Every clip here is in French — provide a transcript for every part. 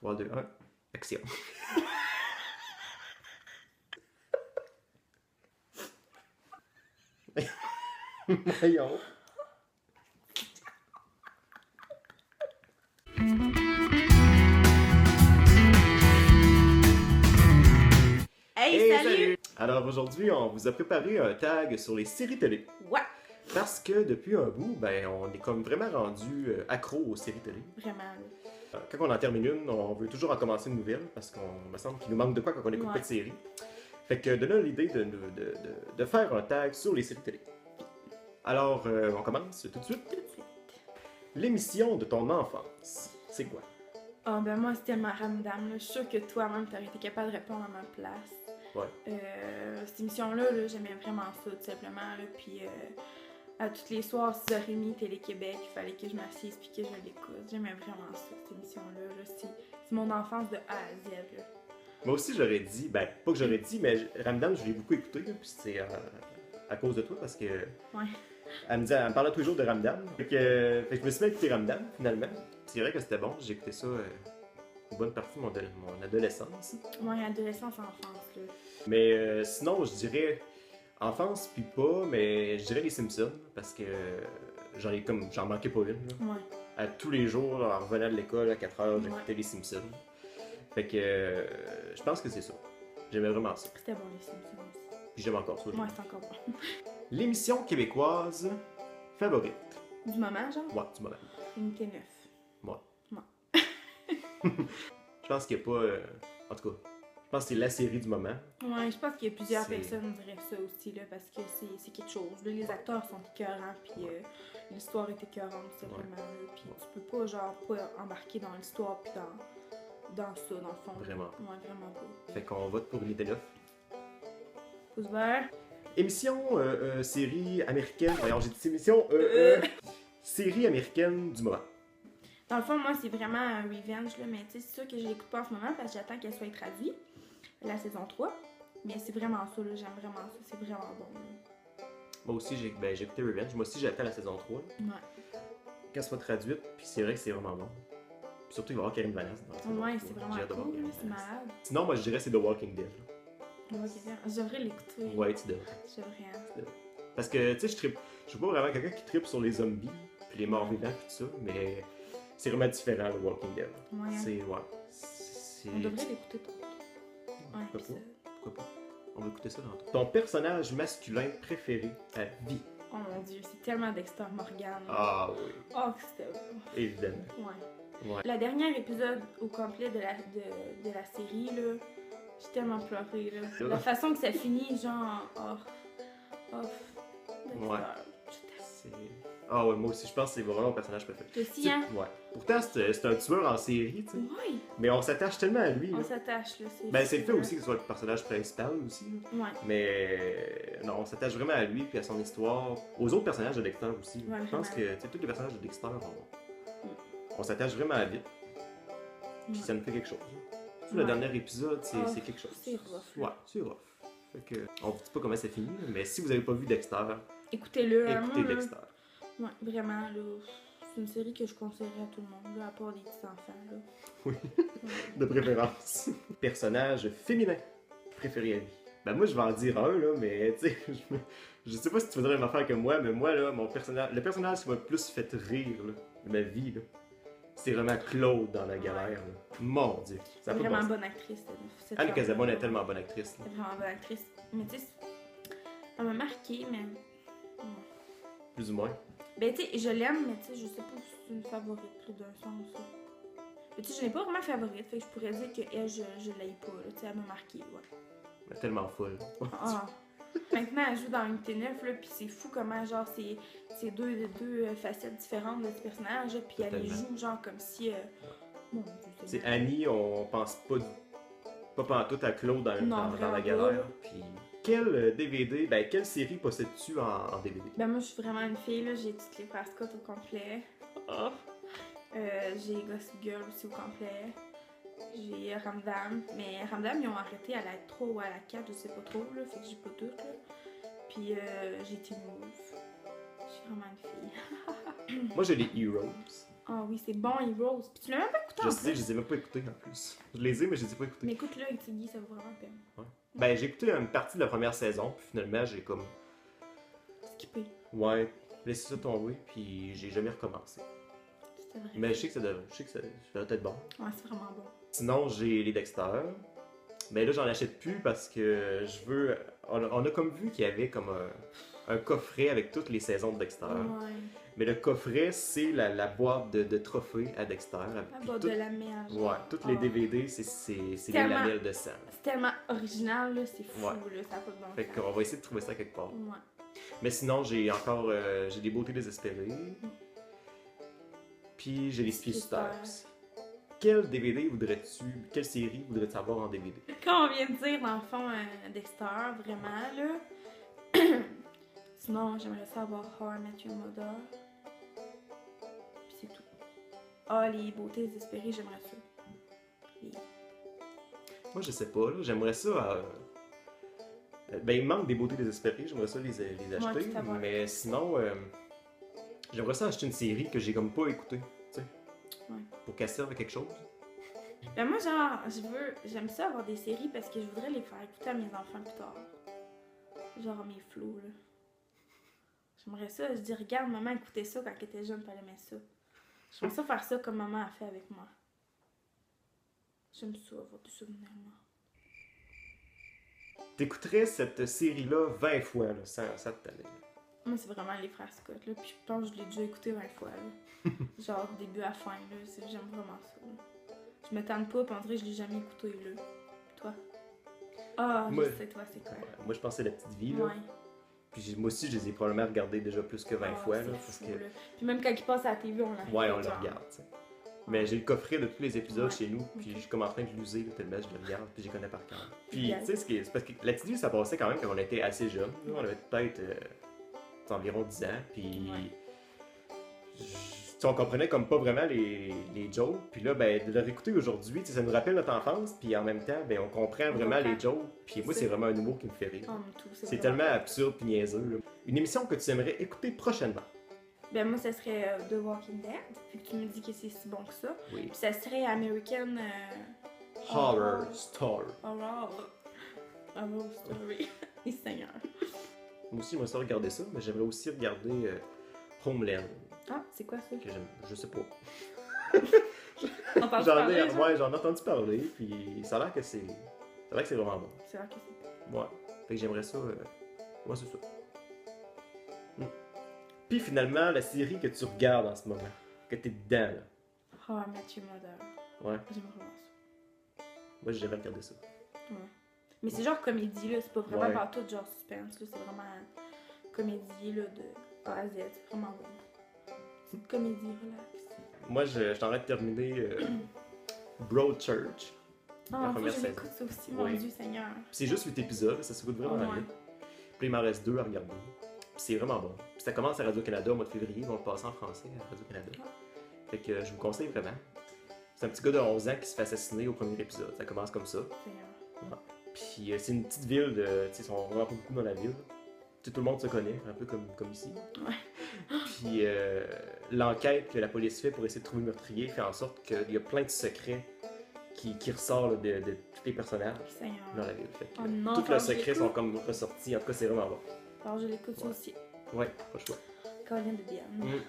3, 2, 1, action. Voyons. Hey, salut! Alors aujourd'hui, on vous a préparé un tag sur les séries télé. Ouais! Parce que depuis un bout, ben, on est comme vraiment rendu accro aux séries télé. Vraiment. Quand on en termine une, on veut toujours en commencer une nouvelle parce qu'on me semble qu'il nous manque de quoi quand on écoute pas de série. Fait que de là l'idée de faire un tag sur les séries télé. Alors, on commence tout de suite. Tout de suite. L'émission de ton enfance, c'est quoi? Oh, ben moi, c'était ma Ramdam. Je suis sûre que toi-même, t'aurais été capable de répondre à ma place. Ouais. Cette émission-là, j'aimais vraiment ça, tout simplement. Là. Puis, à tous les soirs, 6h30, Télé-Québec, il fallait que je m'assise puis que je l'écoute. J'aimais vraiment ça, cette émission-là. Là. C'est mon enfance de A à Z. Là. Moi aussi, j'aurais dit, ben, pas que j'aurais dit, mais Ramdam, je l'ai beaucoup écouté, là, puis c'est à cause de toi, parce que... Ouais. Elle me parlait toujours de Ramdam. Fait que je me suis mis à écouter Ramdam, finalement. C'est vrai que c'était bon, j'ai écouté ça une bonne partie de mon adolescence. Ouais, adolescence, enfance, là. Mais sinon, je dirais enfance, puis pas, mais je dirais les Simpsons, parce que j'en manquais pas une. Là. Ouais. À tous les jours, là, en revenant de l'école à 4h, j'écoutais les Simpsons. Fait que je pense que c'est ça. J'aimais vraiment ça. C'était bon, les Simpsons aussi. Puis j'aime encore ça. Ouais, c'est encore bon. L'émission québécoise favorite. Du moment, genre? Ouais, du moment. Unité 9. Moi. Ouais. Je pense qu'il n'y a pas... en tout cas, je pense que c'est la série du moment. Ouais, je pense qu'il y a plusieurs C'est- personnes qui diraient ça aussi, là, parce que c'est quelque chose. Là, les acteurs sont écœurants, puis l'histoire est écœurante, c'est vraiment. Là, puis tu peux pas, genre, pas embarquer dans l'histoire, puis dans ça, dans le fond. Vraiment. Ouais, vraiment pas. Fait qu'on vote pour Unité 9. Pouce vert. Émission série américaine. Voyons, j'ai dit émission série américaine du moment. Dans le fond, moi, c'est vraiment un revenge, là, mais tu sais, c'est sûr que je l'écoute pas en ce moment, parce que j'attends qu'elle soit traduite, la saison 3. Mais c'est vraiment ça, là, j'aime vraiment ça, c'est vraiment bon. Là. Moi aussi, j'ai écouté Revenge. Moi aussi, j'attends la saison 3. Ouais. Qu'elle soit traduite, puis c'est vrai que c'est vraiment bon. Puis surtout, il va y avoir Karim Vanas dans la saison Ouais, 3. c'est vraiment J'ai hâte de voir cool, Karim là, c'est Vanas. malade. Sinon, moi, je dirais c'est The Walking Dead. Ouais, c'est bien. Je devrais l'écouter. Ouais, tu devrais. Je devrais. Parce que, tu sais, je suis pas vraiment quelqu'un qui trippe sur les zombies, puis les morts vivants, puis tout ça, mais c'est vraiment différent, le Walking Dead. Ouais. C'est, c'est... On devrait l'écouter tout. Ouais, Pourquoi puis pas? ça. Pourquoi pas? On va écouter ça tantôt. Ton personnage masculin préféré à vie? Oh mon dieu, c'est tellement Dexter Morgan. Ah oui, Oh, que c'était. évidemment. Ouais. Ouais. Le dernier épisode au complet de la série, là, j'ai tellement pleuré, là. La façon que ça finit, genre. Oh. Dexter. Ouais. Je t'aime. C'est... Ah ouais, moi aussi, je pense que c'est vraiment mon personnage préféré. Toi aussi, hein? Ouais. Pourtant, c'est un tueur en série, tu sais. Ouais. Mais on s'attache tellement à lui. On Là. s'attache, là. Ben, c'est le fait aussi que ce soit le personnage principal aussi. Là. Ouais. Mais non, on s'attache vraiment à lui puis à son histoire, aux autres personnages de Dexter aussi. Ouais, Je pense vraiment. que tu sais, tous les personnages de Dexter, on s'attache vraiment à vite. Puis ça nous fait quelque chose. Tout le Ouais. dernier épisode, c'est quelque chose. C'est rough. Ouais, c'est rough. Fait que, on vous dit pas comment ça finit, là, mais si vous avez pas vu Dexter, Écoutez-le. écoutez moi, là, Dexter. Ouais, vraiment, là. C'est une série que je conseillerais à tout le monde, là, à part des petits enfants, là. Oui, de préférence. Personnage féminin préféré à vie. Ben moi je vais en dire un là, mais tu sais, je sais pas si tu voudrais m'en faire que moi, mais moi là, le personnage qui m'a le plus fait rire là, de ma vie là, c'est vraiment Claude dans La Galère. Là. Mon Dieu, ça a pas de Vraiment bon sens. bonne actrice. Cette Anne femme-là. Casabonne est tellement bonne actrice. Là. Elle est vraiment bonne actrice. Mais tu sais, elle m'a marqué, mais. Plus ou moins. Ben, tu sais, je l'aime, mais tu sais, je sais pas si c'est une favorite, là, d'un sens. Là. Mais tu sais, je l'ai pas vraiment favorite, fait que je pourrais dire qu'elle, je l'aille pas, là. Tu sais, elle m'a marqué, ouais. Elle est tellement folle. Ah. Maintenant, elle joue dans Unité 9, là, pis c'est fou comment, genre, c'est deux facettes différentes de ce personnage, là, pis elle les Totalement. joue, genre, comme si. Mon Dieu, C'est Annie, on pense pas pantoute à Claude dans La vraiment Galère. pas. Puis quel DVD, ben quelle série possèdes-tu en DVD? Ben, moi, je suis vraiment une fille, là. J'ai toutes les Frères Scott au complet. Ah. J'ai Gossip Girl aussi au complet. J'ai Ramdam. Mais Ramdam, ils ont arrêté à la 3 ou à la 4, je sais pas trop, là. Fait que j'ai pas toutes, là. Puis j'ai Teen Wolf. Je suis vraiment une fille. Moi j'ai les Heroes. Ah oui, c'est bon, Heroes. Puis tu l'as même pas écouté Je en sais, plus. je les ai même pas écoutés en plus. Je les ai, mais je les ai pas écoutés. Mais écoute-le avec Tiggy, ça vaut vraiment la peine. Ouais. Ben, j'ai écouté une partie de la première saison, puis finalement, j'ai comme. Skippé. Ouais, laissé ça tomber, puis j'ai jamais recommencé. C'était vrai. Mais je sais que ça devrait être bon. Ouais, c'est vraiment bon. Sinon, j'ai les Dexter. Mais là, j'en achète plus parce que je veux. On a comme vu qu'il y avait comme un coffret avec toutes les saisons de Dexter. Ouais. Mais le coffret, c'est la boîte de trophées à Dexter. La Puis boîte tout- de la merde. Ouais, toutes les DVD, c'est les Tellement- lamelles de sang. C'est tellement original, là, c'est fou, Ouais. là, ça a pas de bon Fait sens. qu'on va essayer de trouver ça quelque part. Ouais. Mais sinon, j'ai encore j'ai des beautés désespérées. Puis j'ai les Spisters. Spisters. Quel DVD quelle série voudrais-tu avoir en DVD? Comme on vient de dire, dans le fond, Dexter, vraiment, là. Sinon, j'aimerais ça avoir How I Met Your Mother. Puis c'est tout. Ah, les beautés désespérées, j'aimerais ça. Les- Moi, je sais pas, là, j'aimerais ça. Ben, il me manque des beautés désespérées, j'aimerais ça les acheter. tout à fait. Mais sinon, j'aimerais ça acheter une série que j'ai comme pas écoutée, tu sais. Ouais. Pour qu'elle serve à quelque chose. Ben moi, genre, j'aime ça avoir des séries parce que je voudrais les faire écouter à mes enfants plus tard. Genre mes flots, là. J'aimerais ça, je dis, regarde, maman écoutait ça quand elle était jeune, puis elle aimait ça. J'aimerais ça faire ça comme maman a fait avec moi. J'aime ça, avoir des souvenirs, moi. T'écouterais cette série-là 20 fois, là, sans te tanner. Moi, c'est vraiment les frères Scott, là, puis je pense que je l'ai déjà écouté 20 fois, là. Genre, du début à fin, là, j'aime vraiment ça, là. Je me tente pas, puis on dirait que je l'ai jamais écouté, là. Puis toi? Ah, Moi- je sais, toi, c'est quoi? Ouais, moi, je pensais à La Petite Vie, là. Ouais. Puis moi aussi, je les ai probablement regardés déjà plus que 20 Ah, fois, c'est là. Parce fou, que... là. Puis même quand il passe à la TV, on la Ouais, on regarde, le genre. regarde, tu sais. Mais j'ai le coffret de tous les épisodes Ouais. chez nous, puis je suis comme en train de l'user, là, tellement je le regarde, puis je les connais par cœur. Puis, Bien. tu sais, c'est parce que La Petite Vie, ça passait quand même quand on était assez jeunes. Là. On avait peut-être environ 10 ans, puis tu sais, on comprenait comme pas vraiment les jokes. Puis là, ben, de le réécouter aujourd'hui, tu sais, ça nous rappelle notre enfance, puis en même temps, ben, on comprend vraiment les jokes. Puis moi, c'est vraiment un humour qui me fait rire. Oh, mais tout, C'est vraiment- tellement absurde puis niaiseux. Là. Une émission que tu aimerais écouter prochainement. Ben moi, ça serait The Walking Dead, vu que tu me dis que c'est si bon que ça. Oui. Puis ça serait American Horror Story. Horror Story. Et Seigneur. Moi aussi, j'aimerais ça regarder ça, mais j'aimerais aussi regarder Homeland, Ah, c'est quoi ça? que j'aime, je sais pas. On parle parler, genre? Ouais, j'en ai entendu parler, puis ça a l'air que c'est vraiment bon. C'est vrai que c'est... Ouais. Fait que j'aimerais ça. Moi, c'est ça. Puis finalement, la série que tu regardes en ce moment, que t'es dedans, là. How I Met Your Mother. Ouais. J'aimerais vraiment ça. Moi, j'ai jamais regardé ça. Ouais. Mais c'est genre comédie, là. C'est pas vraiment Ouais. pas tout genre suspense, là. C'est vraiment comédie, là, de A à Z. C'est vraiment bon. Petite comédie relax. Moi, je suis en train de terminer Broadchurch. Ah, La faut que première je saison. l'écoute ça aussi, mon Oui. Dieu Seigneur. Puis c'est juste 8 épisodes, ça se coûte vraiment Ouais. vite. Puis il m'en reste 2 à regarder. Puis c'est vraiment bon. Puis ça commence à Radio-Canada au mois de février, ils vont le passer en français à Radio-Canada. Fait que je vous conseille vraiment. C'est un petit gars de 11 ans qui se fait assassiner au premier épisode. Ça commence comme ça. Seigneur. Puis c'est une petite ville, tu sais, ils sont vraiment pas beaucoup dans la ville. Tu sais, tout le monde se connaît, un peu comme ici. Ouais. Puis l'enquête que la police fait pour essayer de trouver le meurtrier fait en sorte qu'il y a plein de secrets qui ressortent là, de tous les personnages Seigneur. dans la ville. Fait que, Oh non, tous faut leurs que je secrets l'écoute. sont comme ressortis. En tout cas, c'est vraiment bon. Alors je l'écoute ça Ouais. aussi. Ouais, pas le choix. Colin de bien. Mm.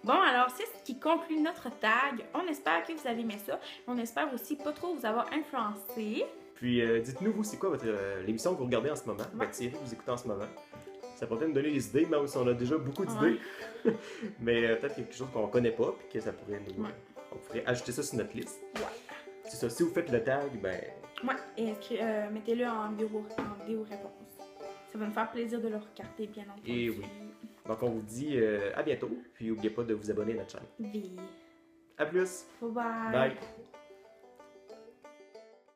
Bon, alors c'est ce qui conclut notre tag. On espère que vous avez aimé ça. On espère aussi pas trop vous avoir influencé. Puis dites-nous, vous, c'est quoi votre l'émission que vous regardez en ce moment, votre série que vous écoutez en ce moment. Ça pourrait peut-être nous donner des idées, même si on a déjà beaucoup d'idées. Mais peut-être quelque chose qu'on connaît pas, puis que ça pourrait nous. Ouais. On pourrait ajouter ça sur notre liste. Ouais. C'est ça, si vous faites le tag, ben. Ouais, et mettez-le en vidéo réponse. Ça va nous faire plaisir de le regarder, bien entendu. Et oui. Donc on vous dit à bientôt, puis n'oubliez pas de vous abonner à notre chaîne. Vie. À plus! Bye bye. Bye!